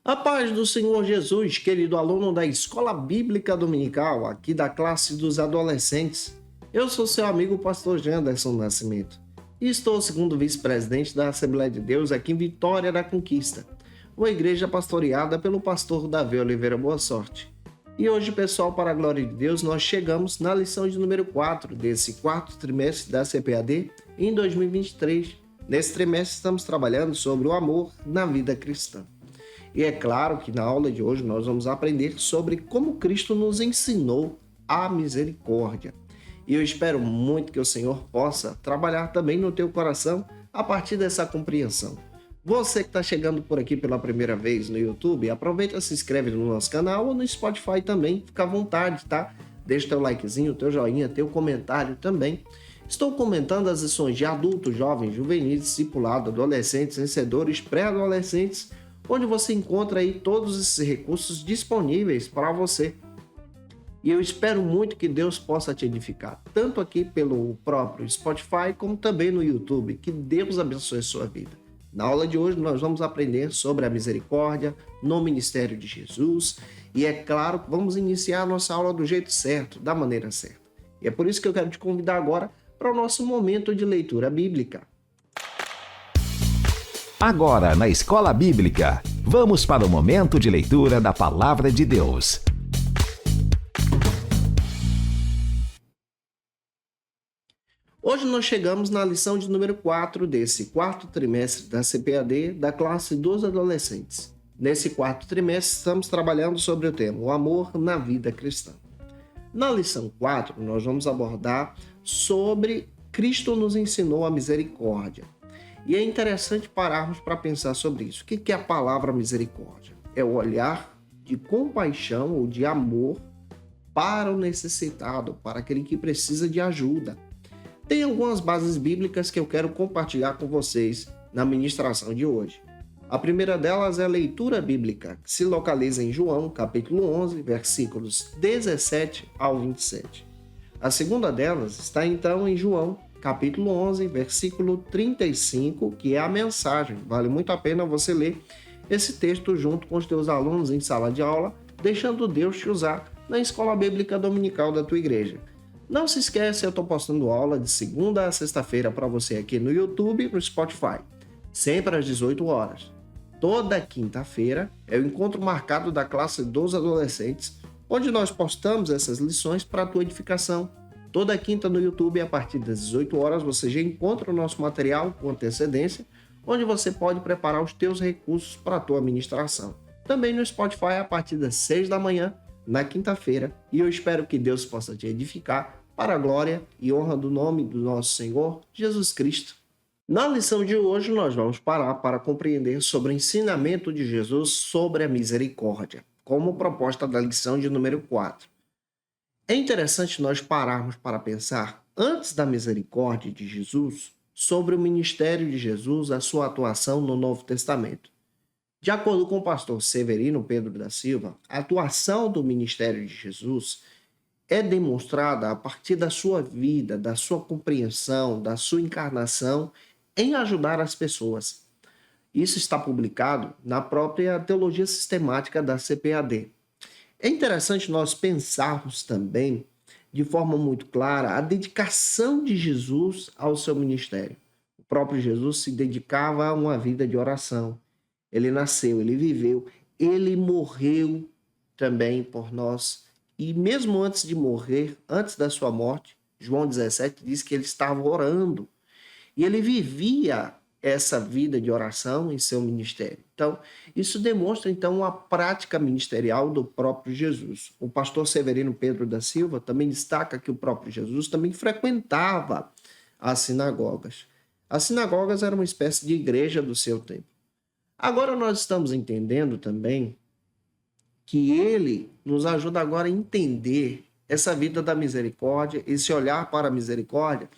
A paz do Senhor Jesus, querido aluno da Escola Bíblica Dominical, aqui da classe dos adolescentes. Eu sou seu amigo pastor Janderson Nascimento e estou segundo vice-presidente da Assembleia de Deus aqui em Vitória da Conquista, uma igreja pastoreada pelo pastor Davi Oliveira Boa Sorte. E hoje, pessoal, para a glória de Deus, nós chegamos na lição de número 4 desse quarto trimestre da CPAD em 2023. Nesse trimestre estamos trabalhando sobre o amor na vida cristã. E é claro que na aula de hoje nós vamos aprender sobre como Cristo nos ensinou a misericórdia. E eu espero muito que o Senhor possa trabalhar também no teu coração a partir dessa compreensão. Você que está chegando por aqui pela primeira vez no YouTube, aproveita e se inscreve no nosso canal ou no Spotify também, fica à vontade, tá? Deixa teu likezinho, teu joinha, teu comentário também. Estou comentando as lições de adultos, jovens, juvenis, discipulado, adolescentes, vencedores, pré-adolescentes, onde você encontra aí todos esses recursos disponíveis para você. E eu espero muito que Deus possa te edificar, tanto aqui pelo próprio Spotify, como também no YouTube. Que Deus abençoe a sua vida. Na aula de hoje nós vamos aprender sobre a misericórdia no ministério de Jesus. E é claro que vamos iniciar a nossa aula do jeito certo, da maneira certa. E é por isso que eu quero te convidar agora para o nosso momento de leitura bíblica. Agora, na Escola Bíblica, vamos para o momento de leitura da Palavra de Deus. Hoje nós chegamos na lição de número 4 desse quarto trimestre da CPAD da classe dos adolescentes. Nesse quarto trimestre estamos trabalhando sobre o tema o amor na vida cristã. Na lição 4 nós vamos abordar sobre Cristo nos ensinou a misericórdia. E é interessante pararmos para pensar sobre isso. O que é a palavra misericórdia? É o olhar de compaixão ou de amor para o necessitado, para aquele que precisa de ajuda. Tem algumas bases bíblicas que eu quero compartilhar com vocês na ministração de hoje. A primeira delas é a leitura bíblica, que se localiza em João, capítulo 11, versículos 17 ao 27. A segunda delas está então em João, capítulo 11, versículo 35, que é a mensagem. Vale muito a pena você ler esse texto junto com os teus alunos em sala de aula, deixando Deus te usar na escola bíblica dominical da tua igreja. Não se esquece, eu estou postando aula de segunda a sexta-feira para você aqui no YouTube e no Spotify, sempre às 18 horas. Toda quinta-feira é o encontro marcado da classe dos adolescentes, onde nós postamos essas lições para a tua edificação. Toda quinta no YouTube, a partir das 18 horas, você já encontra o nosso material com antecedência, onde você pode preparar os teus recursos para a tua ministração. Também no Spotify, a partir das 6 da manhã, na quinta-feira. E eu espero que Deus possa te edificar para a glória e honra do nome do nosso Senhor Jesus Cristo. Na lição de hoje, nós vamos parar para compreender sobre o ensinamento de Jesus sobre a misericórdia, como proposta da lição de número 4. É interessante nós pararmos para pensar, antes da misericórdia de Jesus, sobre o ministério de Jesus, a sua atuação no Novo Testamento. De acordo com o pastor Severino Pedro da Silva, a atuação do ministério de Jesus é demonstrada a partir da sua vida, da sua compreensão, da sua encarnação em ajudar as pessoas. Isso está publicado na própria Teologia Sistemática da CPAD. É interessante nós pensarmos também, de forma muito clara, a dedicação de Jesus ao seu ministério. O próprio Jesus se dedicava a uma vida de oração. Ele nasceu, ele viveu, ele morreu também por nós. E mesmo antes de morrer, antes da sua morte, João 17 diz que ele estava orando. E ele vivia essa vida de oração em seu ministério. Então, isso demonstra, então, uma prática ministerial do próprio Jesus. O pastor Severino Pedro da Silva também destaca que o próprio Jesus também frequentava as sinagogas. As sinagogas eram uma espécie de igreja do seu tempo. Agora nós estamos entendendo também que ele nos ajuda agora a entender essa vida da misericórdia, esse olhar para a misericórdia,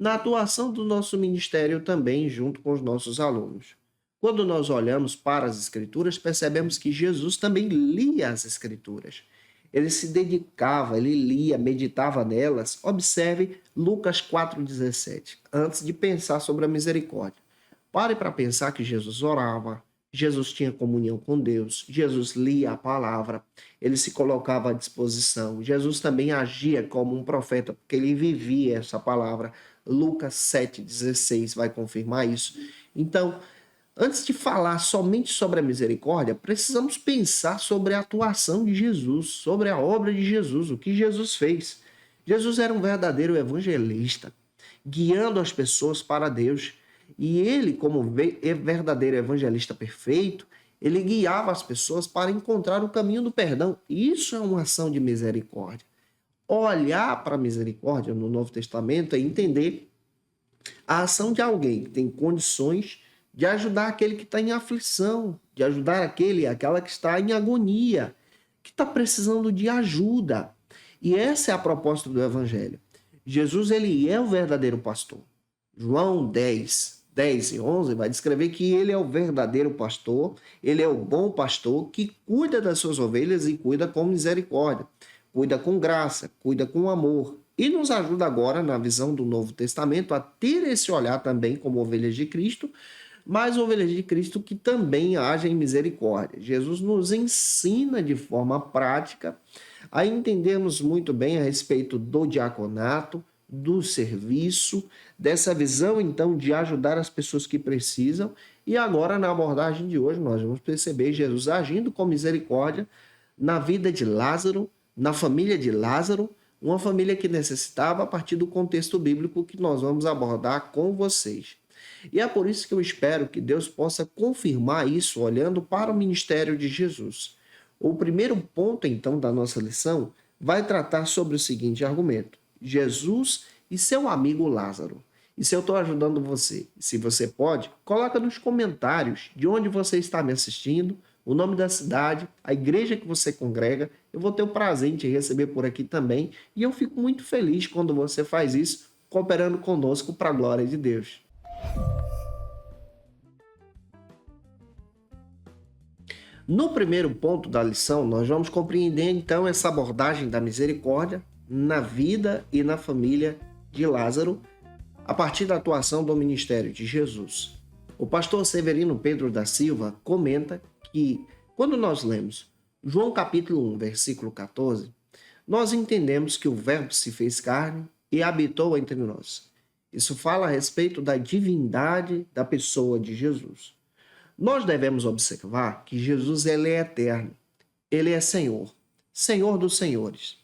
na atuação do nosso ministério também, junto com os nossos alunos. Quando nós olhamos para as Escrituras, percebemos que Jesus também lia as Escrituras. Ele se dedicava, ele lia, meditava nelas. Observe Lucas 4,17, antes de pensar sobre a misericórdia. Pare para pensar que Jesus orava, Jesus tinha comunhão com Deus, Jesus lia a palavra, ele se colocava à disposição. Jesus também agia como um profeta, porque ele vivia essa palavra. Lucas 7,16 vai confirmar isso. Então, antes de falar somente sobre a misericórdia, precisamos pensar sobre a atuação de Jesus, sobre a obra de Jesus, o que Jesus fez. Jesus era um verdadeiro evangelista, guiando as pessoas para Deus. E ele, como verdadeiro evangelista perfeito, ele guiava as pessoas para encontrar o caminho do perdão. Isso é uma ação de misericórdia. Olhar para a misericórdia no Novo Testamento é entender a ação de alguém que tem condições de ajudar aquele que está em aflição, de ajudar aquela que está em agonia, que está precisando de ajuda. E essa é a proposta do Evangelho. Jesus, ele é o verdadeiro pastor. João 10 e 11 vai descrever que ele é o verdadeiro pastor, ele é o bom pastor que cuida das suas ovelhas e cuida com misericórdia, cuida com graça, cuida com amor. E nos ajuda agora, na visão do Novo Testamento, a ter esse olhar também como ovelhas de Cristo, mas ovelhas de Cristo que também agem em misericórdia. Jesus nos ensina de forma prática a entendermos muito bem a respeito do diaconato, do serviço, dessa visão então de ajudar as pessoas que precisam. E agora, na abordagem de hoje, nós vamos perceber Jesus agindo com misericórdia na vida de Lázaro, na família de Lázaro, uma família que necessitava a partir do contexto bíblico que nós vamos abordar com vocês. E é por isso que eu espero que Deus possa confirmar isso olhando para o ministério de Jesus. O primeiro ponto, então, da nossa lição vai tratar sobre o seguinte argumento: Jesus e seu amigo Lázaro. E se eu estou ajudando você, se você pode, coloca nos comentários de onde você está me assistindo, o nome da cidade, a igreja que você congrega. Eu vou ter o prazer de te receber por aqui também. E eu fico muito feliz quando você faz isso, cooperando conosco para a glória de Deus. No primeiro ponto da lição, nós vamos compreender então essa abordagem da misericórdia na vida e na família de Lázaro, a partir da atuação do ministério de Jesus. O pastor Severino Pedro da Silva comenta que, quando nós lemos João capítulo 1, versículo 14, nós entendemos que o Verbo se fez carne e habitou entre nós. Isso fala a respeito da divindade da pessoa de Jesus. Nós devemos observar que Jesus ele é eterno, ele é Senhor, Senhor dos senhores.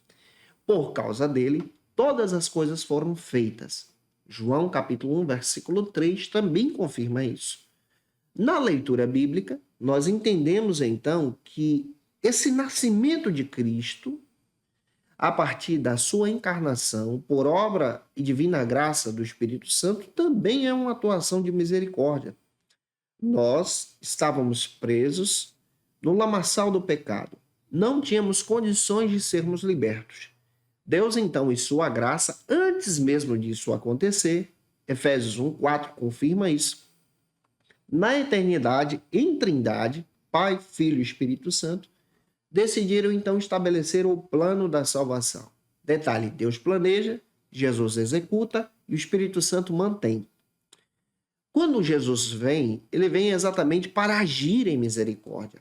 Por causa dele, todas as coisas foram feitas. João capítulo 1, versículo 3 também confirma isso. Na leitura bíblica, nós entendemos então que esse nascimento de Cristo, a partir da sua encarnação, por obra e divina graça do Espírito Santo, também é uma atuação de misericórdia. Nós estávamos presos no lamaçal do pecado. Não tínhamos condições de sermos libertos. Deus, então, em sua graça, antes mesmo disso acontecer, Efésios 1:4 confirma isso, na eternidade, em Trindade, Pai, Filho e Espírito Santo, decidiram então estabelecer o plano da salvação. Detalhe, Deus planeja, Jesus executa e o Espírito Santo mantém. Quando Jesus vem, ele vem exatamente para agir em misericórdia.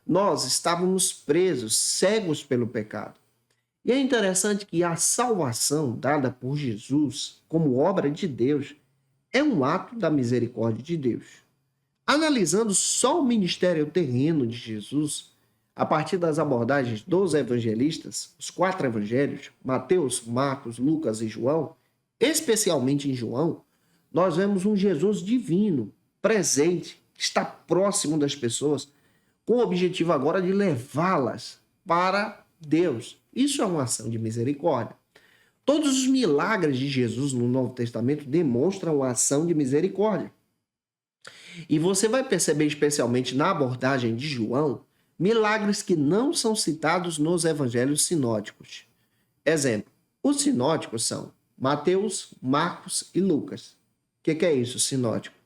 Nós estávamos presos, cegos pelo pecado. E é interessante que a salvação dada por Jesus, como obra de Deus, é um ato da misericórdia de Deus. Analisando só o ministério terreno de Jesus, a partir das abordagens dos evangelistas, os 4 evangelhos, Mateus, Marcos, Lucas e João, especialmente em João, nós vemos um Jesus divino, presente, que está próximo das pessoas, com o objetivo agora de levá-las para Deus. Isso é uma ação de misericórdia. Todos os milagres de Jesus no Novo Testamento demonstram uma ação de misericórdia. E você vai perceber, especialmente na abordagem de João, milagres que não são citados nos evangelhos sinóticos. Exemplo, os sinóticos são Mateus, Marcos e Lucas. O que é isso, sinótico?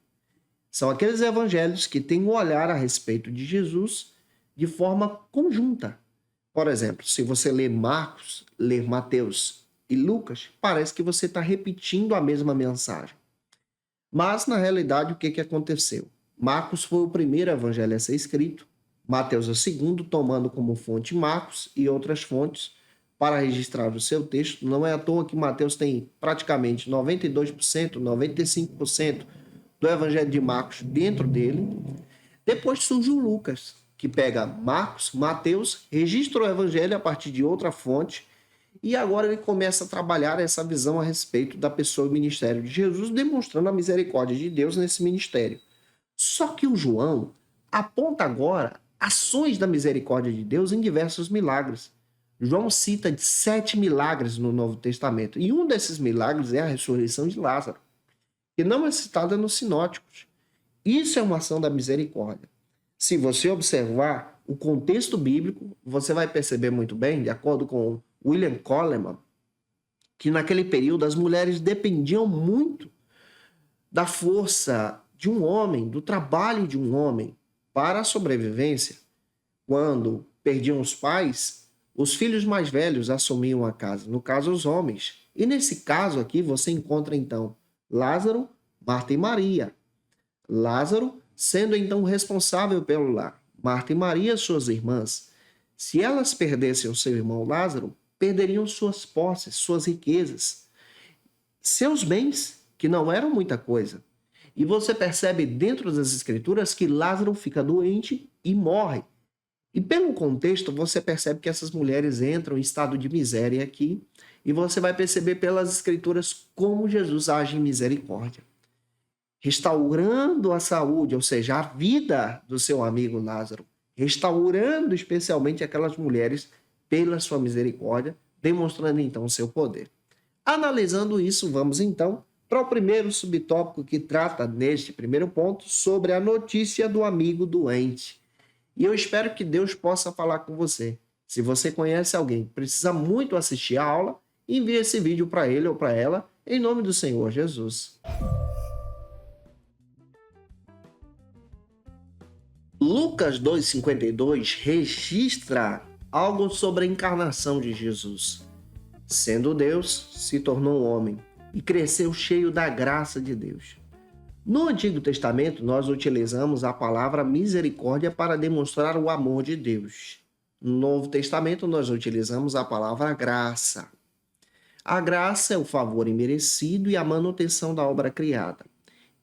São aqueles evangelhos que têm um olhar a respeito de Jesus de forma conjunta. Por exemplo, se você ler Marcos, ler Mateus e Lucas, parece que você está repetindo a mesma mensagem. Mas, na realidade, o que aconteceu? Marcos foi o primeiro evangelho a ser escrito, Mateus é o segundo, tomando como fonte Marcos e outras fontes para registrar o seu texto. Não é à toa que Mateus tem praticamente 92%, 95% do evangelho de Marcos dentro dele. Depois surge o Lucas, que pega Marcos, Mateus, registra o evangelho a partir de outra fonte e agora ele começa a trabalhar essa visão a respeito da pessoa e ministério de Jesus, demonstrando a misericórdia de Deus nesse ministério. Só que o João aponta agora ações da misericórdia de Deus em diversos milagres. João cita de 7 milagres no Novo Testamento, e um desses milagres é a ressurreição de Lázaro, que não é citada nos sinóticos. Isso é uma ação da misericórdia. Se você observar o contexto bíblico, você vai perceber muito bem, de acordo com William Coleman, que naquele período as mulheres dependiam muito da força de um homem, do trabalho de um homem para a sobrevivência. Quando perdiam os pais, os filhos mais velhos assumiam a casa, no caso os homens. E nesse caso aqui você encontra então Lázaro, Marta e Maria. Lázaro sendo então responsável pelo lar. Marta e Maria, suas irmãs. Se elas perdessem o seu irmão Lázaro, perderiam suas posses, suas riquezas, seus bens, que não eram muita coisa. E você percebe dentro das escrituras que Lázaro fica doente e morre. E pelo contexto, você percebe que essas mulheres entram em estado de miséria aqui, e você vai perceber pelas escrituras como Jesus age em misericórdia, restaurando a saúde, ou seja, a vida do seu amigo Lázaro, restaurando especialmente aquelas mulheres pela sua misericórdia, demonstrando então o seu poder. Analisando isso, vamos então para o primeiro subtópico que trata neste primeiro ponto sobre a notícia do amigo doente. E eu espero que Deus possa falar com você. Se você conhece alguém que precisa muito assistir a aula, envie esse vídeo para ele ou para ela, em nome do Senhor Jesus. Lucas 2,52 registra algo sobre a encarnação de Jesus. Sendo Deus, se tornou homem e cresceu cheio da graça de Deus. No Antigo Testamento, nós utilizamos a palavra misericórdia para demonstrar o amor de Deus. No Novo Testamento, nós utilizamos a palavra graça. A graça é o favor imerecido e a manutenção da obra criada.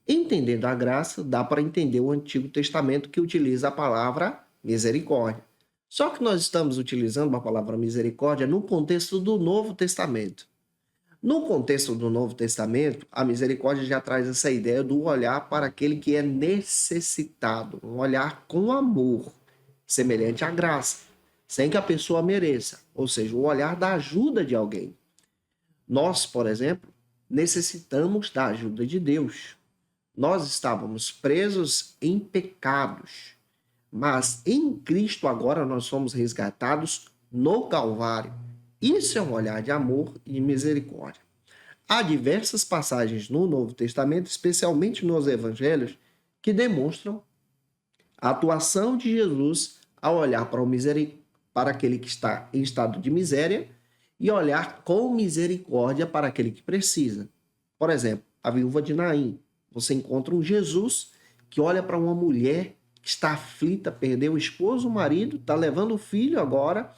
Entendendo a graça, dá para entender o Antigo Testamento que utiliza a palavra misericórdia. Só que nós estamos utilizando a palavra misericórdia no contexto do Novo Testamento. No contexto do Novo Testamento, a misericórdia já traz essa ideia do olhar para aquele que é necessitado, um olhar com amor, semelhante à graça, sem que a pessoa mereça, ou seja, o olhar da ajuda de alguém. Nós, por exemplo, necessitamos da ajuda de Deus. Nós estávamos presos em pecados, mas em Cristo agora nós somos resgatados no Calvário. Isso é um olhar de amor e de misericórdia. Há diversas passagens no Novo Testamento, especialmente nos Evangelhos, que demonstram a atuação de Jesus ao olhar para aquele que está em estado de miséria e olhar com misericórdia para aquele que precisa. Por exemplo, a viúva de Naim. Você encontra um Jesus que olha para uma mulher que está aflita, perdeu o esposo, o marido, está levando o filho agora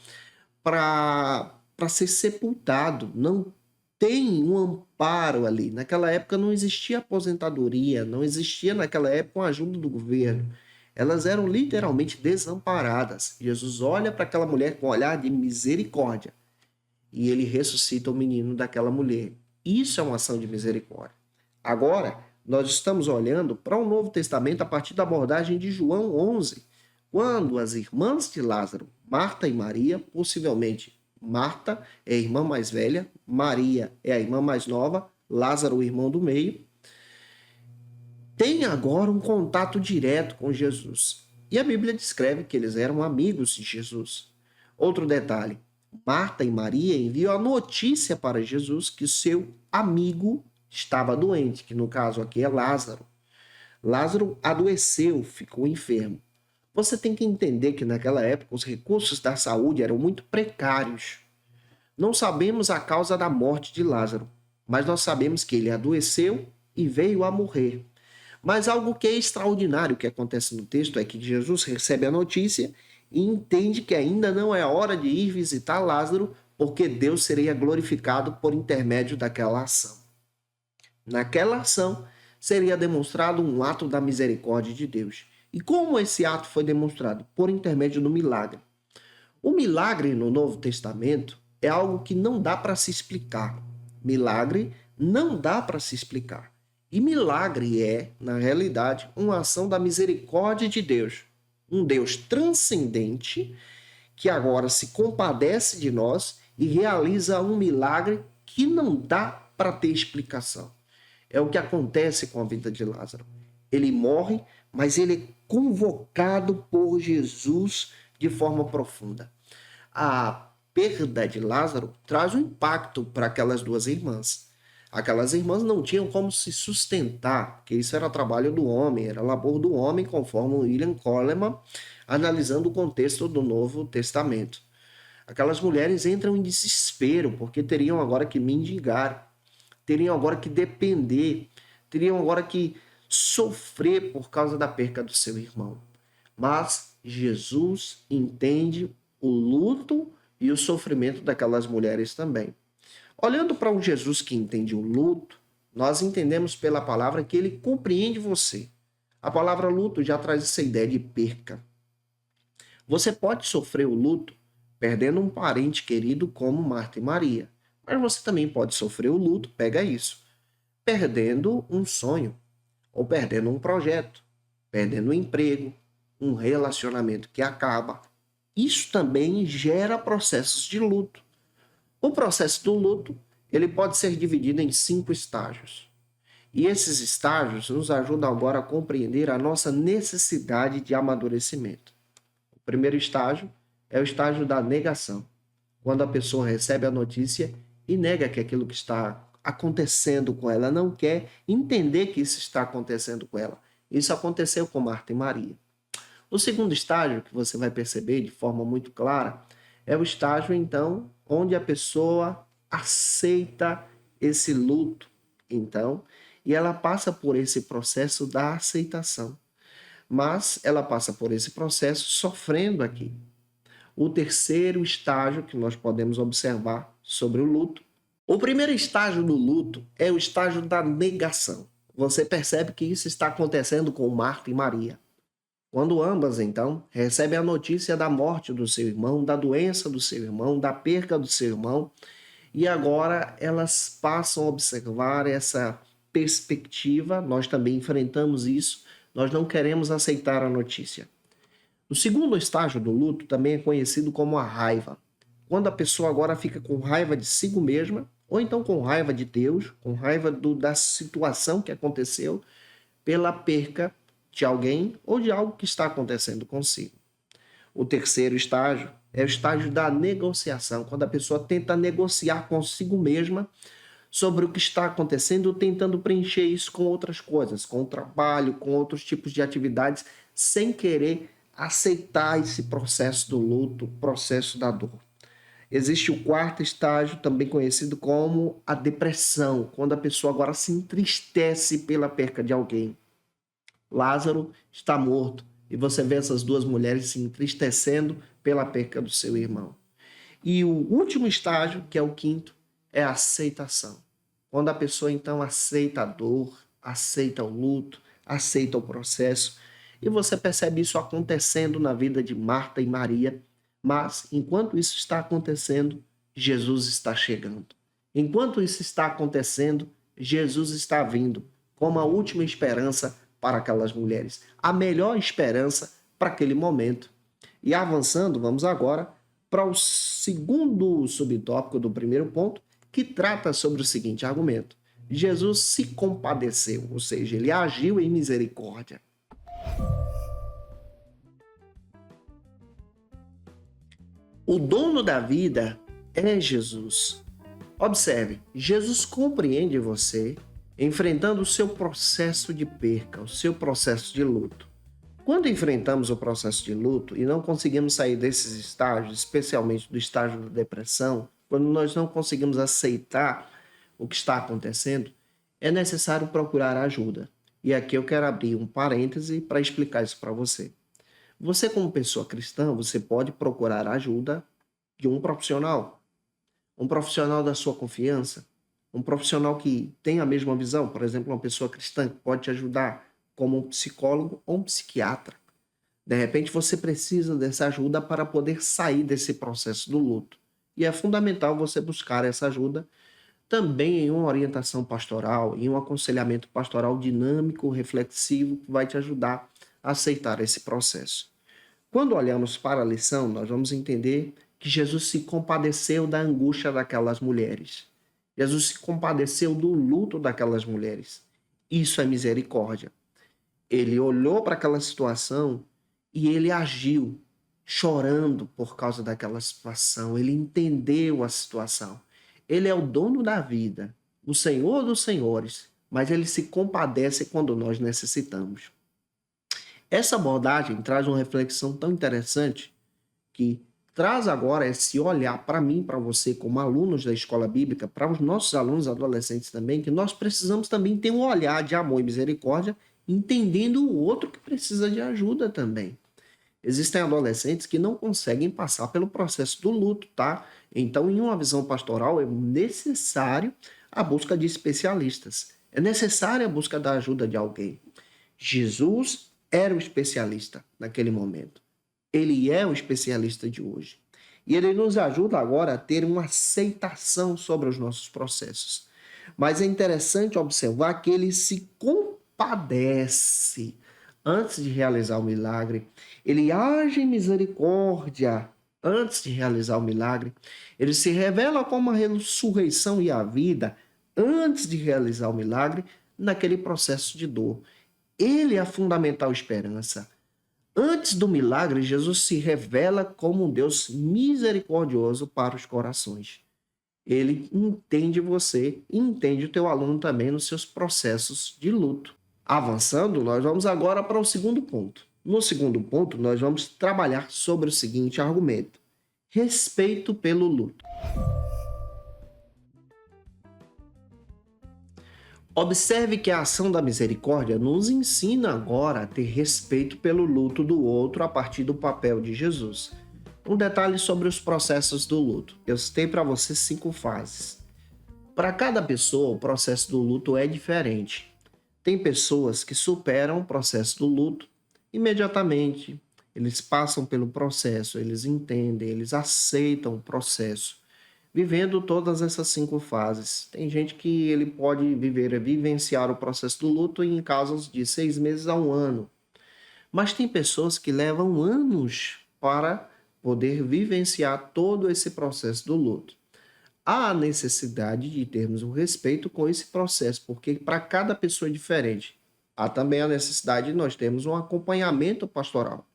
para ser sepultado. Não tem um amparo ali. Naquela época não existia aposentadoria, não existia naquela época uma ajuda do governo. Elas eram literalmente desamparadas. Jesus olha para aquela mulher com um olhar de misericórdia e ele ressuscita o menino daquela mulher. Isso é uma ação de misericórdia. Agora, nós estamos olhando para o Novo Testamento a partir da abordagem de João 11, quando as irmãs de Lázaro, Marta e Maria, possivelmente Marta é a irmã mais velha, Maria é a irmã mais nova, Lázaro o irmão do meio, tem agora um contato direto com Jesus. E a Bíblia descreve que eles eram amigos de Jesus. Outro detalhe, Marta e Maria enviam a notícia para Jesus que seu amigo estava doente, que no caso aqui é Lázaro. Lázaro adoeceu, ficou enfermo. Você tem que entender que naquela época os recursos da saúde eram muito precários. Não sabemos a causa da morte de Lázaro, mas nós sabemos que ele adoeceu e veio a morrer. Mas algo que é extraordinário que acontece no texto é que Jesus recebe a notícia e entende que ainda não é hora de ir visitar Lázaro, porque Deus seria glorificado por intermédio daquela ação. Naquela ação, seria demonstrado um ato da misericórdia de Deus. E como esse ato foi demonstrado? Por intermédio do milagre. O milagre no Novo Testamento é algo que não dá para se explicar. Milagre não dá para se explicar. E milagre é, na realidade, uma ação da misericórdia de Deus. Um Deus transcendente que agora se compadece de nós e realiza um milagre que não dá para ter explicação. É o que acontece com a vida de Lázaro. Ele morre, mas ele é convocado por Jesus de forma profunda. A perda de Lázaro traz um impacto para aquelas duas irmãs. Aquelas irmãs não tinham como se sustentar, porque isso era trabalho do homem, era labor do homem, conforme William Coleman, analisando o contexto do Novo Testamento. Aquelas mulheres entram em desespero, porque teriam agora que mendigar, teriam agora que depender, teriam agora que sofrer por causa da perca do seu irmão. Mas Jesus entende o luto e o sofrimento daquelas mulheres também. Olhando para um Jesus que entende o luto, nós entendemos pela palavra que ele compreende você. A palavra luto já traz essa ideia de perca. Você pode sofrer o luto perdendo um parente querido como Marta e Maria, mas você também pode sofrer o luto, pega isso, perdendo um sonho, ou perdendo um projeto, perdendo um emprego, um relacionamento que acaba. Isso também gera processos de luto. O processo do luto, ele pode ser dividido em 5 estágios. E esses estágios nos ajudam agora a compreender a nossa necessidade de amadurecimento. O primeiro estágio é o estágio da negação, quando a pessoa recebe a notícia e nega que aquilo que está acontecendo com ela, não quer entender que isso está acontecendo com ela. Isso aconteceu com Marta e Maria. O segundo estágio, que você vai perceber de forma muito clara, é o estágio, então, onde a pessoa aceita esse luto, então, e ela passa por esse processo da aceitação. Mas ela passa por esse processo sofrendo aqui. O terceiro estágio que nós podemos observar sobre o luto. O primeiro estágio do luto é o estágio da negação. Você percebe que isso está acontecendo com Marta e Maria. Quando ambas, então, recebem a notícia da morte do seu irmão, da doença do seu irmão, da perca do seu irmão, e agora elas passam a observar essa perspectiva, nós também enfrentamos isso, nós não queremos aceitar a notícia. O segundo estágio do luto também é conhecido como a raiva. Quando a pessoa agora fica com raiva de si mesma, ou então com raiva de Deus, com raiva da situação que aconteceu, pela perca de alguém ou de algo que está acontecendo consigo. O terceiro estágio é o estágio da negociação, quando a pessoa tenta negociar consigo mesma sobre o que está acontecendo, tentando preencher isso com outras coisas, com o trabalho, com outros tipos de atividades, sem querer aceitar esse processo do luto, processo da dor. Existe o quarto estágio, também conhecido como a depressão, quando a pessoa agora se entristece pela perca de alguém. Lázaro está morto e você vê essas duas mulheres se entristecendo pela perca do seu irmão. E o último estágio, que é o quinto, é a aceitação. Quando a pessoa então aceita a dor, aceita o luto, aceita o processo, e você percebe isso acontecendo na vida de Marta e Maria, mas enquanto isso está acontecendo, Jesus está chegando. Enquanto isso está acontecendo, Jesus está vindo como a última esperança para aquelas mulheres, a melhor esperança para aquele momento. E avançando, vamos agora para o segundo subtópico do primeiro ponto, que trata sobre o seguinte argumento: Jesus se compadeceu, ou seja, ele agiu em misericórdia. O dono da vida é Jesus. Observe, Jesus compreende você enfrentando o seu processo de perca, o seu processo de luto. Quando enfrentamos o processo de luto e não conseguimos sair desses estágios, especialmente do estágio da depressão, quando nós não conseguimos aceitar o que está acontecendo, é necessário procurar ajuda. E aqui eu quero abrir um parêntese para explicar isso para você. Você, como pessoa cristã, você pode procurar ajuda de um profissional da sua confiança, um profissional que tem a mesma visão, por exemplo, uma pessoa cristã que pode te ajudar, como um psicólogo ou um psiquiatra. De repente você precisa dessa ajuda para poder sair desse processo do luto. E é fundamental você buscar essa ajuda também em uma orientação pastoral, em um aconselhamento pastoral dinâmico, reflexivo, que vai te ajudar a aceitar esse processo. Quando olhamos para a lição, nós vamos entender que Jesus se compadeceu da angústia daquelas mulheres. Jesus se compadeceu do luto daquelas mulheres. Isso é misericórdia. Ele olhou para aquela situação e ele agiu, chorando por causa daquela situação. Ele entendeu a situação. Ele é o dono da vida, o Senhor dos senhores, mas ele se compadece quando nós necessitamos. Essa abordagem traz uma reflexão tão interessante que traz agora esse olhar para mim, para você, como alunos da escola bíblica, para os nossos alunos adolescentes também, que nós precisamos também ter um olhar de amor e misericórdia, entendendo o outro que precisa de ajuda também. Existem adolescentes que não conseguem passar pelo processo do luto, tá? Então, em uma visão pastoral, é necessário a busca de especialistas. É necessária a busca da ajuda de alguém. Jesus era o especialista naquele momento. Ele é o especialista de hoje. E ele nos ajuda agora a ter uma aceitação sobre os nossos processos. Mas é interessante observar que ele se compadece antes de realizar o milagre. Ele age em misericórdia antes de realizar o milagre. Ele se revela como a ressurreição e a vida antes de realizar o milagre naquele processo de dor. Ele é a fundamental esperança. Antes do milagre, Jesus se revela como um Deus misericordioso para os corações. Ele entende você e entende o teu aluno também nos seus processos de luto. Avançando, nós vamos agora para o segundo ponto. No segundo ponto, nós vamos trabalhar sobre o seguinte argumento: respeito pelo luto. Observe que a ação da misericórdia nos ensina agora a ter respeito pelo luto do outro a partir do papel de Jesus. Um detalhe sobre os processos do luto. Eu citei para você 5 fases. Para cada pessoa, o processo do luto é diferente. Tem pessoas que superam o processo do luto imediatamente. Eles passam pelo processo, eles entendem, eles aceitam o processo, vivendo todas essas 5 fases. Tem gente que ele pode vivenciar o processo do luto em casos de 6 meses a 1 ano. Mas tem pessoas que levam anos para poder vivenciar todo esse processo do luto. Há a necessidade de termos um respeito com esse processo, porque para cada pessoa é diferente. Há também a necessidade de nós termos um acompanhamento pastoral.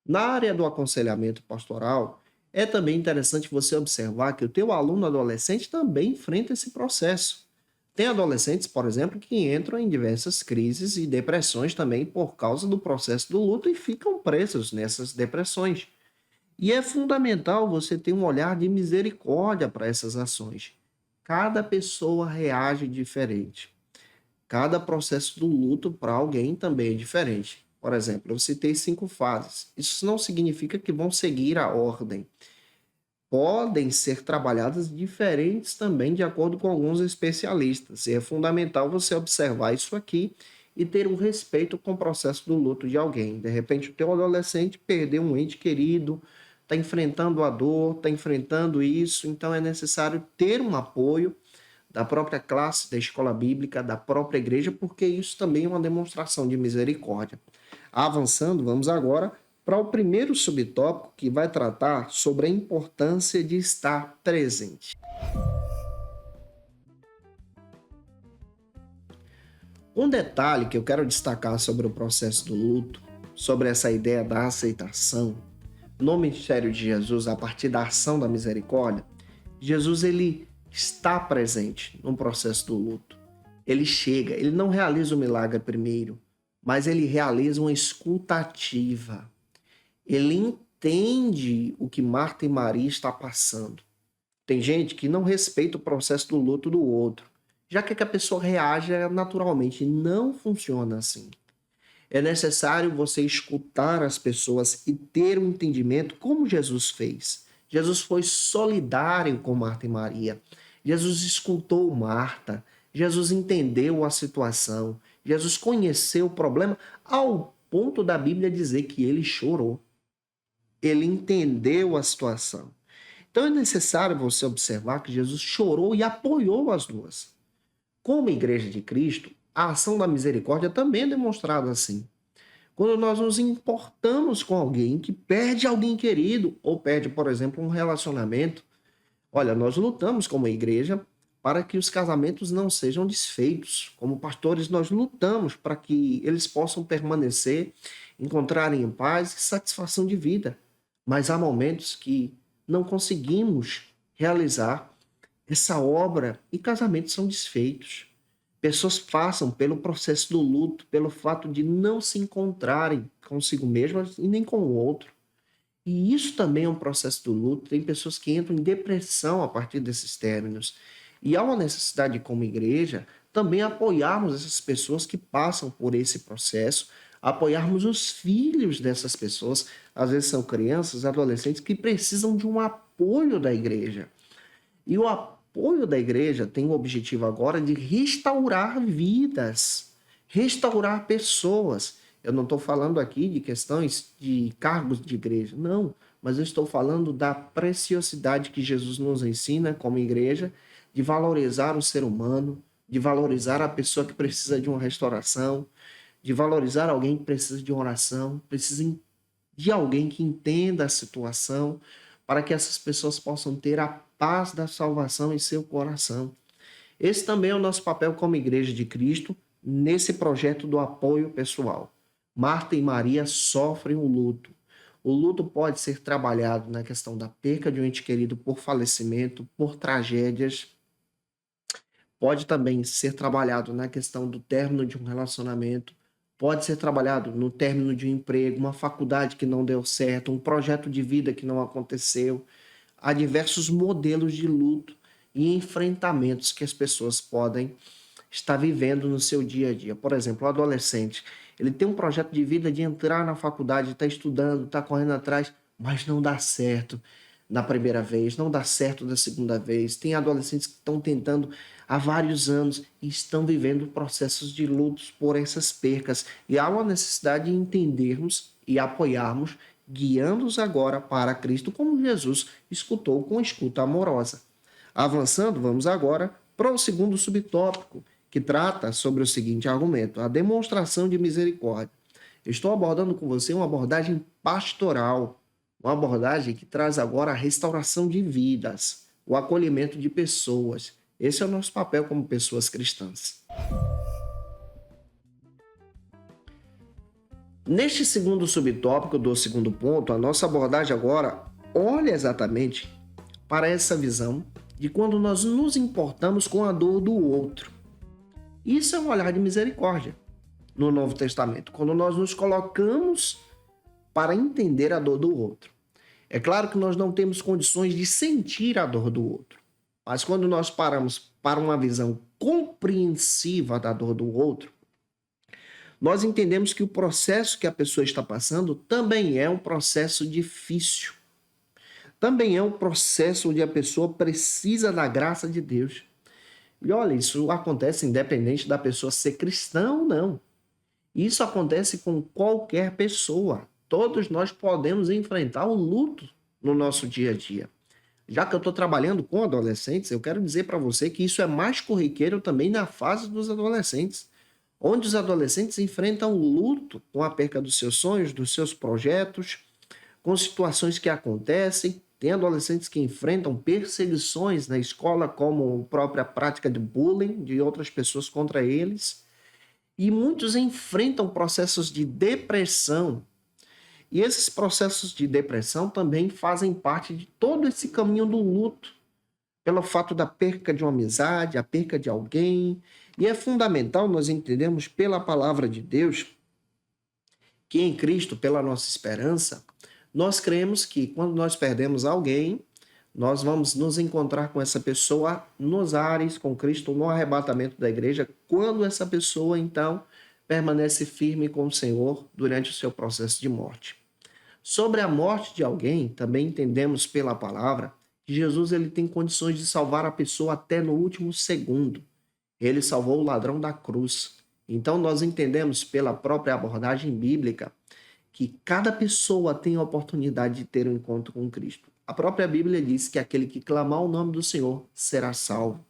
Na área do aconselhamento pastoral, é também interessante você observar que o teu aluno adolescente também enfrenta esse processo. Tem adolescentes, por exemplo, que entram em diversas crises e depressões também por causa do processo do luto e ficam presos nessas depressões. E é fundamental você ter um olhar de misericórdia para essas ações. Cada pessoa reage diferente. Cada processo do luto para alguém também é diferente. Por exemplo, eu citei 5 fases. Isso não significa que vão seguir a ordem. Podem ser trabalhadas diferentes também de acordo com alguns especialistas. E é fundamental você observar isso aqui e ter um respeito com o processo do luto de alguém. De repente, o teu adolescente perdeu um ente querido, está enfrentando a dor, está enfrentando isso, então é necessário ter um apoio da própria classe, da escola bíblica, da própria igreja, porque isso também é uma demonstração de misericórdia. Avançando, vamos agora para o primeiro subtópico, que vai tratar sobre a importância de estar presente. Um detalhe que eu quero destacar sobre o processo do luto, sobre essa ideia da aceitação, no ministério de Jesus, a partir da ação da misericórdia, Jesus ele está presente no processo do luto. Ele chega, ele não realiza o milagre primeiro, mas ele realiza uma escuta ativa. Ele entende o que Marta e Maria estão passando. Tem gente que não respeita o processo do luto do outro. já que a pessoa reaja naturalmente. Não funciona assim. É necessário você escutar as pessoas e ter um entendimento como Jesus fez. Jesus foi solidário com Marta e Maria. Jesus escutou Marta. Jesus entendeu a situação. Jesus conheceu o problema ao ponto da Bíblia dizer que ele chorou. Ele entendeu a situação. Então é necessário você observar que Jesus chorou e apoiou as duas. Como Igreja de Cristo, a ação da misericórdia também é demonstrada assim. Quando nós nos importamos com alguém que perde alguém querido ou perde, por exemplo, um relacionamento, olha, nós lutamos como igreja para que os casamentos não sejam desfeitos. Como pastores, nós lutamos para que eles possam permanecer, encontrarem paz e satisfação de vida. Mas há momentos que não conseguimos realizar essa obra e casamentos são desfeitos. Pessoas passam pelo processo do luto, pelo fato de não se encontrarem consigo mesmas e nem com o outro. E isso também é um processo do luto. Tem pessoas que entram em depressão a partir desses términos. E há uma necessidade, como igreja, também apoiarmos essas pessoas que passam por esse processo, apoiarmos os filhos dessas pessoas. Às vezes são crianças, adolescentes que precisam de um apoio da igreja. E o apoio da igreja tem o objetivo agora de restaurar vidas, restaurar pessoas. Eu não estou falando aqui de questões de cargos de igreja, não, mas eu estou falando da preciosidade que Jesus nos ensina como igreja, de valorizar o ser humano, de valorizar a pessoa que precisa de uma restauração, de valorizar alguém que precisa de uma oração, precisa de alguém que entenda a situação, para que essas pessoas possam ter a paz da salvação em seu coração. Esse também é o nosso papel como Igreja de Cristo nesse projeto do apoio pessoal. Marta e Maria sofrem o luto. O luto pode ser trabalhado na questão da perca de um ente querido por falecimento, por tragédias. Pode também ser trabalhado na questão do término de um relacionamento. Pode ser trabalhado no término de um emprego, uma faculdade que não deu certo, um projeto de vida que não aconteceu. Há diversos modelos de luto e enfrentamentos que as pessoas podem estar vivendo no seu dia a dia. Por exemplo, o adolescente, ele tem um projeto de vida de entrar na faculdade, está estudando, está correndo atrás, mas não dá certo na primeira vez, não dá certo da segunda vez. Tem adolescentes que estão tentando há vários anos e estão vivendo processos de lutos por essas percas. E há uma necessidade de entendermos e apoiarmos, guiando-os agora para Cristo, como Jesus escutou com escuta amorosa. Avançando, vamos agora para o segundo subtópico, que trata sobre o seguinte argumento: a demonstração de misericórdia. Eu estou abordando com você uma abordagem pastoral, uma abordagem que traz agora a restauração de vidas, o acolhimento de pessoas. Esse é o nosso papel como pessoas cristãs. Neste segundo subtópico do segundo ponto, a nossa abordagem agora olha exatamente para essa visão de quando nós nos importamos com a dor do outro. Isso é um olhar de misericórdia no Novo Testamento, quando nós nos colocamos para entender a dor do outro. É claro que nós não temos condições de sentir a dor do outro, mas quando nós paramos para uma visão compreensiva da dor do outro, nós entendemos que o processo que a pessoa está passando também é um processo difícil. Também é um processo onde a pessoa precisa da graça de Deus. E olha, isso acontece independente da pessoa ser cristã ou não. Isso acontece com qualquer pessoa. Todos nós podemos enfrentar o luto no nosso dia a dia. Já que eu estou trabalhando com adolescentes, eu quero dizer para você que isso é mais corriqueiro também na fase dos adolescentes, onde os adolescentes enfrentam o luto com a perca dos seus sonhos, dos seus projetos, com situações que acontecem. Tem adolescentes que enfrentam perseguições na escola, como a própria prática de bullying de outras pessoas contra eles. E muitos enfrentam processos de depressão. E esses processos de depressão também fazem parte de todo esse caminho do luto, pelo fato da perca de uma amizade, a perca de alguém. E é fundamental nós entendermos pela palavra de Deus que em Cristo, pela nossa esperança, nós cremos que quando nós perdemos alguém, Nós vamos nos encontrar com essa pessoa nos ares, com Cristo, no arrebatamento da igreja, quando essa pessoa, então, permanece firme com o Senhor durante o seu processo de morte. Sobre a morte de alguém, também entendemos pela palavra que Jesus ele tem condições de salvar a pessoa até no último segundo. Ele salvou o ladrão da cruz. Então, nós entendemos pela própria abordagem bíblica que cada pessoa tem a oportunidade de ter um encontro com Cristo. A própria Bíblia diz que aquele que clamar o nome do Senhor será salvo.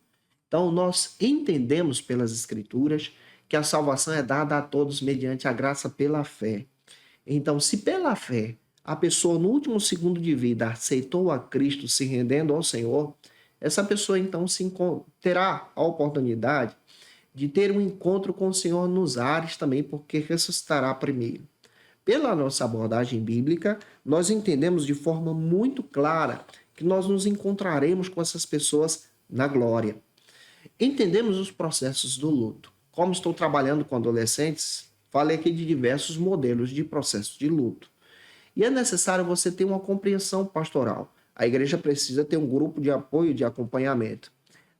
Então, nós entendemos pelas Escrituras que a salvação é dada a todos mediante a graça pela fé. Então, se pela fé a pessoa no último segundo de vida aceitou a Cristo se rendendo ao Senhor, essa pessoa então terá a oportunidade de ter um encontro com o Senhor nos ares também, porque ressuscitará primeiro. Pela nossa abordagem bíblica, nós entendemos de forma muito clara que nós nos encontraremos com essas pessoas na glória. Entendemos os processos do luto. Como estou trabalhando com adolescentes, falei aqui de diversos modelos de processo de luto. E é necessário você ter uma compreensão pastoral. A igreja precisa ter um grupo de apoio e de acompanhamento.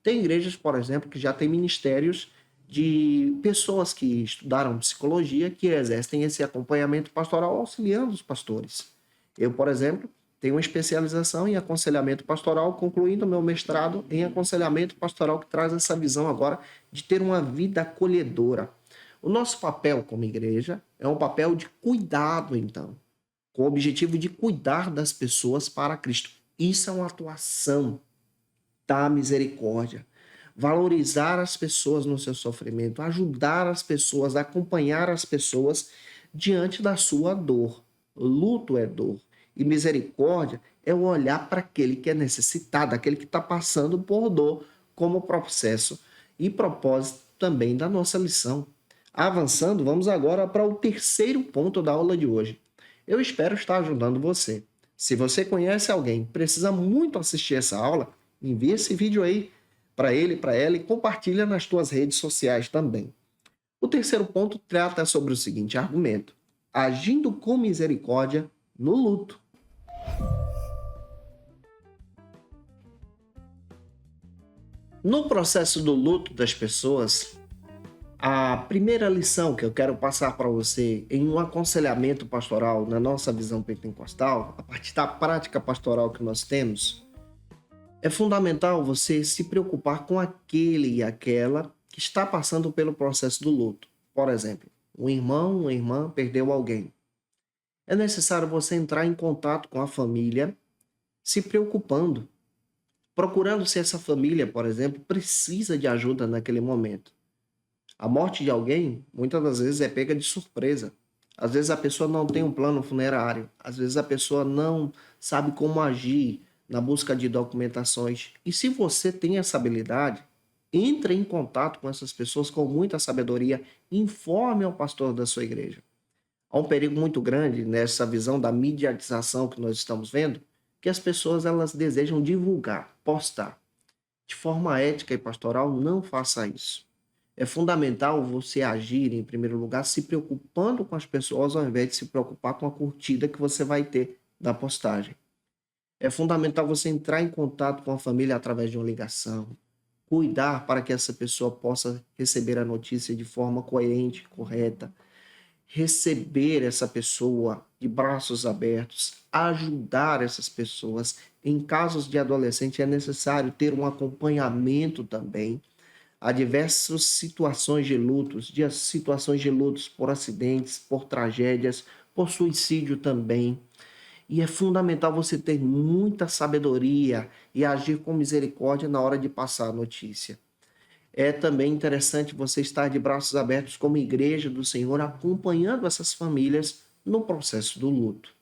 Tem igrejas, por exemplo, que já têm ministérios de pessoas que estudaram psicologia, que exercem esse acompanhamento pastoral auxiliando os pastores. Eu, por exemplo, tenho uma especialização em aconselhamento pastoral, concluindo meu mestrado em aconselhamento pastoral, que traz essa visão agora de ter uma vida acolhedora. O nosso papel como igreja é um papel de cuidado, então, com o objetivo de cuidar das pessoas para Cristo. Isso é uma atuação da misericórdia. Valorizar as pessoas no seu sofrimento, ajudar as pessoas, acompanhar as pessoas diante da sua dor. Luto é dor. E misericórdia é o olhar para aquele que é necessitado, aquele que está passando por dor, como processo e propósito também da nossa lição. Avançando, vamos agora para o terceiro ponto da aula de hoje. Eu espero estar ajudando você. Se você conhece alguém que precisa muito assistir essa aula, envie esse vídeo aí para ele, para ela, e compartilha nas tuas redes sociais também. O terceiro ponto trata sobre o seguinte argumento: agindo com misericórdia no luto. No processo do luto das pessoas, a primeira lição que eu quero passar para você em um aconselhamento pastoral na nossa visão pentecostal, a partir da prática pastoral que nós temos, é fundamental você se preocupar com aquele e aquela que está passando pelo processo do luto. Por exemplo, um irmão, uma irmã perdeu alguém. É necessário você entrar em contato com a família, se preocupando, procurando se essa família, por exemplo, precisa de ajuda naquele momento. A morte de alguém, muitas das vezes, é pega de surpresa. Às vezes a pessoa não tem um plano funerário, às vezes a pessoa não sabe como agir na busca de documentações. E se você tem essa habilidade, entre em contato com essas pessoas com muita sabedoria, informe ao pastor da sua igreja. Há um perigo muito grande nessa visão da mediatização que nós estamos vendo, que as pessoas elas desejam divulgar, postar. De forma ética e pastoral, não faça isso. É fundamental você agir, em primeiro lugar, se preocupando com as pessoas, ao invés de se preocupar com a curtida que você vai ter da postagem. É fundamental você entrar em contato com a família através de uma ligação, cuidar para que essa pessoa possa receber a notícia de forma coerente, correta, receber essa pessoa de braços abertos, ajudar essas pessoas. Em casos de adolescente é necessário ter um acompanhamento também. Há diversas situações de lutos por acidentes, por tragédias, por suicídio também. E é fundamental você ter muita sabedoria e agir com misericórdia na hora de passar a notícia. É também interessante você estar de braços abertos como igreja do Senhor, acompanhando essas famílias no processo do luto.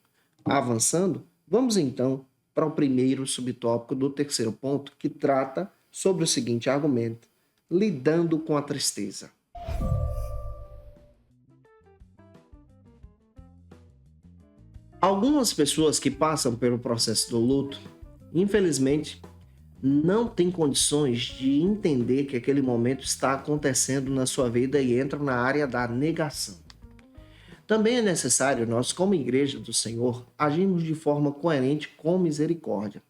Avançando, vamos então para o primeiro subtópico do terceiro ponto, que trata sobre o seguinte argumento: lidando com a tristeza. Algumas pessoas que passam pelo processo do luto, infelizmente, não têm condições de entender que aquele momento está acontecendo na sua vida e entram na área da negação. Também é necessário nós, como igreja do Senhor, agirmos de forma coerente com misericórdia.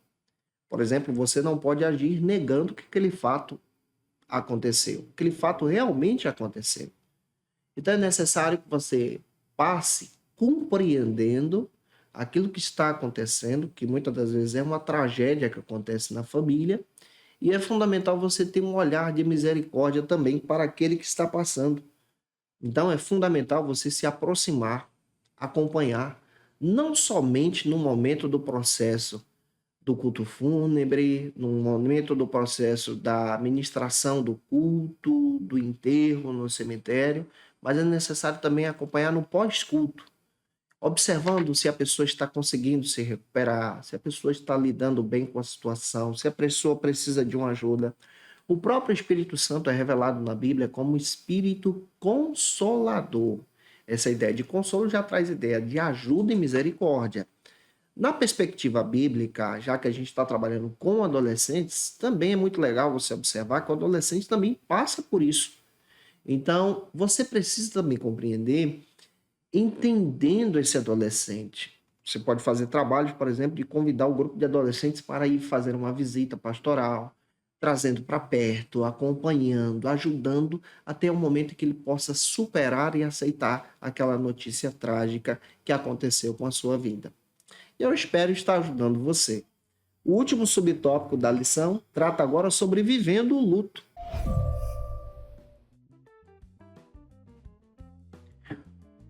Por exemplo, você não pode agir negando que aquele fato aconteceu. Aquele fato realmente aconteceu. Então é necessário que você passe compreendendo aquilo que está acontecendo, que muitas das vezes é uma tragédia que acontece na família, e é fundamental você ter um olhar de misericórdia também para aquele que está passando. Então é fundamental você se aproximar, acompanhar, não somente no momento do processo do culto fúnebre, no momento do processo da administração do culto, do enterro no cemitério, mas é necessário também acompanhar no pós-culto, observando se a pessoa está conseguindo se recuperar, se a pessoa está lidando bem com a situação, se a pessoa precisa de uma ajuda. O próprio Espírito Santo é revelado na Bíblia como Espírito Consolador. Essa ideia de consolo já traz ideia de ajuda e misericórdia. Na perspectiva bíblica, já que a gente está trabalhando com adolescentes, também é muito legal você observar que o adolescente também passa por isso. Então, você precisa também compreender, entendendo esse adolescente. Você pode fazer trabalhos, por exemplo, de convidar o grupo de adolescentes para ir fazer uma visita pastoral, trazendo para perto, acompanhando, ajudando até o momento que ele possa superar e aceitar aquela notícia trágica que aconteceu com a sua vida. Eu espero estar ajudando você. O último subtópico da lição trata agora sobre vivendo o luto.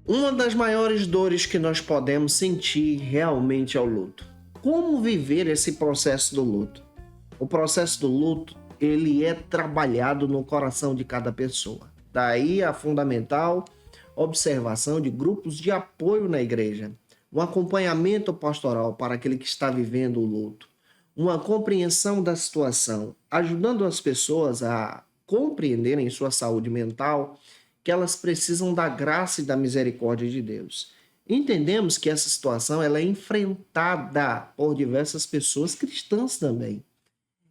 Uma das maiores dores que nós podemos sentir realmente é o luto. Como viver esse processo do luto? O processo do luto, ele é trabalhado no coração de cada pessoa. Daí a fundamental observação de grupos de apoio na igreja, um acompanhamento pastoral para aquele que está vivendo o luto, uma compreensão da situação, ajudando as pessoas a compreenderem sua saúde mental, que elas precisam da graça e da misericórdia de Deus. Entendemos que essa situação ela é enfrentada por diversas pessoas cristãs também.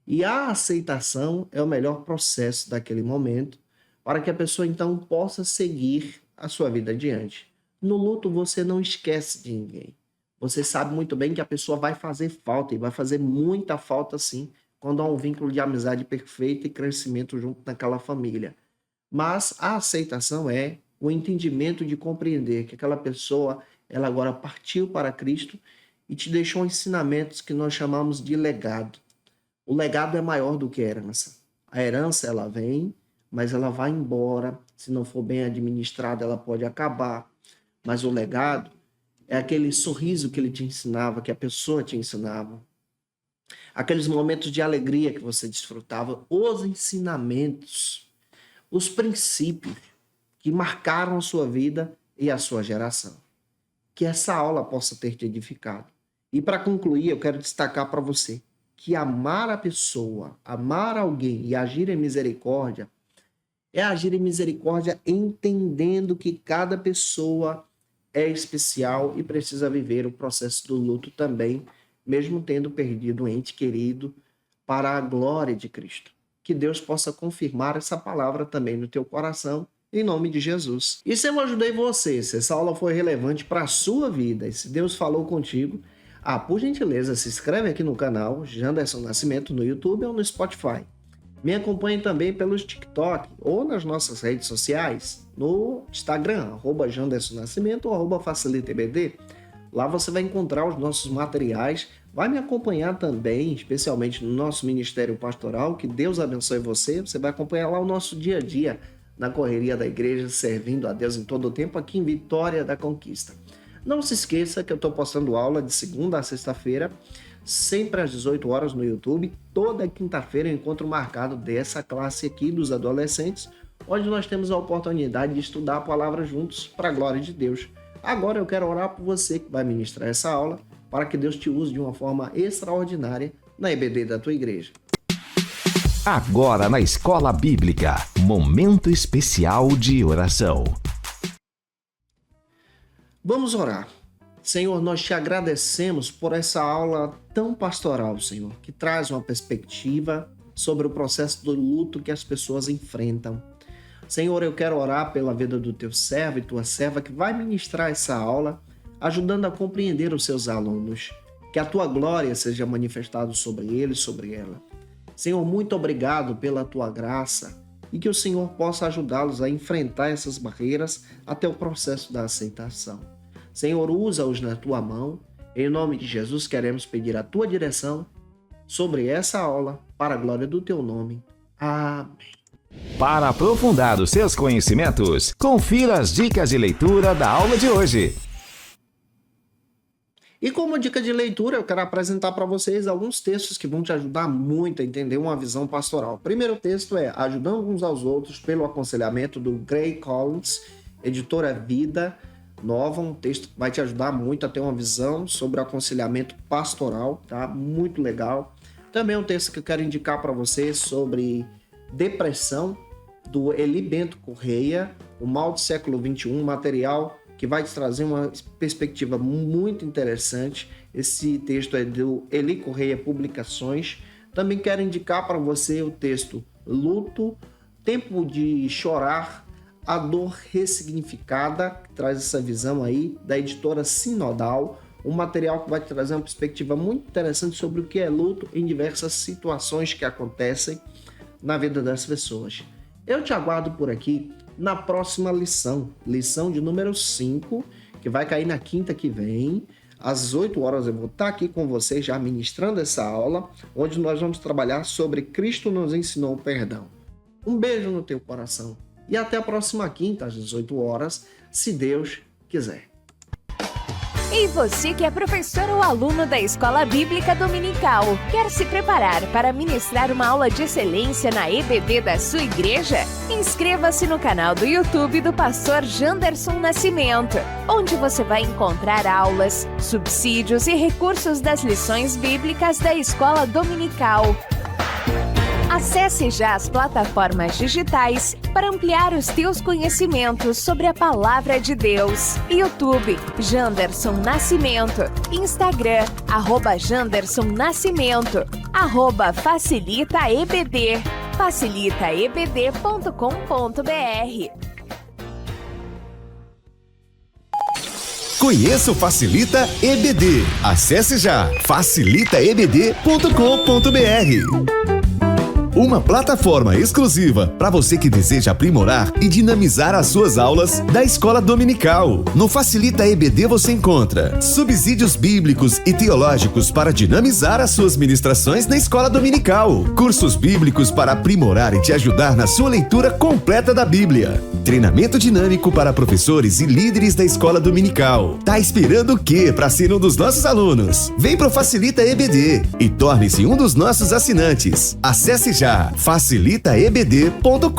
E a aceitação é o melhor processo daquele momento para que a pessoa então possa seguir a sua vida adiante. No luto você não esquece de ninguém. Você sabe muito bem que a pessoa vai fazer falta e vai fazer muita falta sim, quando há um vínculo de amizade perfeito e crescimento junto naquela família. Mas a aceitação é o entendimento de compreender que aquela pessoa, ela agora partiu para Cristo e te deixou ensinamentos que nós chamamos de legado. O legado é maior do que a herança. A herança, ela vem, mas ela vai embora. Se não for bem administrada, ela pode acabar. Mas o legado é aquele sorriso que ele te ensinava, que a pessoa te ensinava. Aqueles momentos de alegria que você desfrutava, os ensinamentos, os princípios que marcaram a sua vida e a sua geração. Que essa aula possa ter te edificado. E para concluir, eu quero destacar para você que amar a pessoa, amar alguém e agir em misericórdia é agir em misericórdia entendendo que cada pessoa é especial e precisa viver o processo do luto também, mesmo tendo perdido um ente querido, para a glória de Cristo. Que Deus possa confirmar essa palavra também no teu coração, em nome de Jesus. E se eu ajudei você, se essa aula foi relevante para a sua vida, e se Deus falou contigo, por gentileza, se inscreve aqui no canal Janderson Nascimento no YouTube ou no Spotify. Me acompanhe também pelos TikTok ou nas nossas redes sociais, no Instagram, @JandersonNascimento ou @FacilitaEBD. Lá você vai encontrar os nossos materiais, vai me acompanhar também, especialmente no nosso Ministério Pastoral, que Deus abençoe você. Você vai acompanhar lá o nosso dia a dia na correria da igreja, servindo a Deus em todo o tempo aqui em Vitória da Conquista. Não se esqueça que eu estou postando aula de segunda a sexta-feira, sempre às 18 horas no YouTube. Toda quinta-feira eu encontro marcado dessa classe aqui dos adolescentes, onde nós temos a oportunidade de estudar a palavra juntos para a glória de Deus. Agora eu quero orar por você que vai ministrar essa aula, para que Deus te use de uma forma extraordinária na EBD da tua igreja. Agora na Escola Bíblica, momento especial de oração. Vamos orar. Senhor, nós te agradecemos por essa aula tão pastoral, Senhor, que traz uma perspectiva sobre o processo do luto que as pessoas enfrentam. Senhor, eu quero orar pela vida do teu servo e tua serva que vai ministrar essa aula, ajudando a compreender os seus alunos. que a tua glória seja manifestada sobre ele e sobre ela. Senhor, muito obrigado pela tua graça e que o Senhor possa ajudá-los a enfrentar essas barreiras até o processo da aceitação. Senhor, usa-os na tua mão. Em nome de Jesus, queremos pedir a tua direção sobre essa aula, para a glória do teu nome. Amém. Para aprofundar os seus conhecimentos, confira as dicas de leitura da aula de hoje. E como dica de leitura, eu quero apresentar para vocês alguns textos que vão te ajudar muito a entender uma visão pastoral. O primeiro texto é Ajudando uns aos outros pelo aconselhamento do Gray Collins, editora Vida Nova, um texto que vai te ajudar muito a ter uma visão sobre o aconselhamento pastoral, tá? Muito legal. Também um texto que eu quero indicar para vocês sobre depressão, do Eli Bento Correia, O Mal do Século XXI, material que vai te trazer uma perspectiva muito interessante. Esse texto é do Eli Correia Publicações. Também quero indicar para você o texto Luto, Tempo de Chorar, A Dor Ressignificada, que traz essa visão aí, da editora Sinodal, um material que vai te trazer uma perspectiva muito interessante sobre o que é luto em diversas situações que acontecem na vida das pessoas. Eu te aguardo por aqui na próxima lição de número 5, que vai cair na quinta que vem. Às 8 horas eu vou estar aqui com vocês já ministrando essa aula, onde nós vamos trabalhar sobre Cristo nos ensinou o perdão. Um beijo no teu coração e até a próxima quinta, às 18 horas, se Deus quiser. E você que é professor ou aluno da Escola Bíblica Dominical, quer se preparar para ministrar uma aula de excelência na EBD da sua igreja? Inscreva-se no canal do YouTube do pastor Janderson Nascimento, onde você vai encontrar aulas, subsídios e recursos das lições bíblicas da Escola Dominical. Acesse já as plataformas digitais para ampliar os teus conhecimentos sobre a Palavra de Deus. YouTube, Janderson Nascimento. Instagram, @Janderson Nascimento. @FacilitaEBD. facilitaebd.com.br. Conheça o Facilita EBD. Acesse já facilitaebd.com.br. Uma plataforma exclusiva para você que deseja aprimorar e dinamizar as suas aulas da Escola Dominical. No Facilita EBD você encontra subsídios bíblicos e teológicos para dinamizar as suas ministrações na Escola Dominical, cursos bíblicos para aprimorar e te ajudar na sua leitura completa da Bíblia, treinamento dinâmico para professores e líderes da Escola Dominical. Tá esperando o quê para ser um dos nossos alunos? Vem pro Facilita EBD e torne-se um dos nossos assinantes. Acesse já facilitaebd.com.br.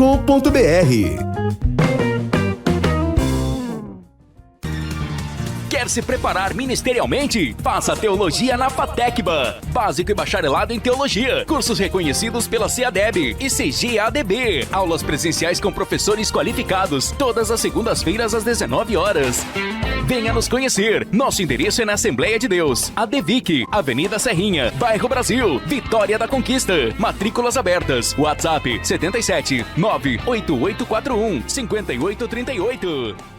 Quer se preparar ministerialmente? Faça Teologia na FATECBA. Básico e bacharelado em Teologia. Cursos reconhecidos pela CEADEB e CGADB. Aulas presenciais com professores qualificados. Todas as segundas-feiras às 19 horas. Venha nos conhecer. Nosso endereço é na Assembleia de Deus, ADVIC, Avenida Serrinha, Bairro Brasil, Vitória da Conquista. Matrículas abertas. WhatsApp 77 98841 5838.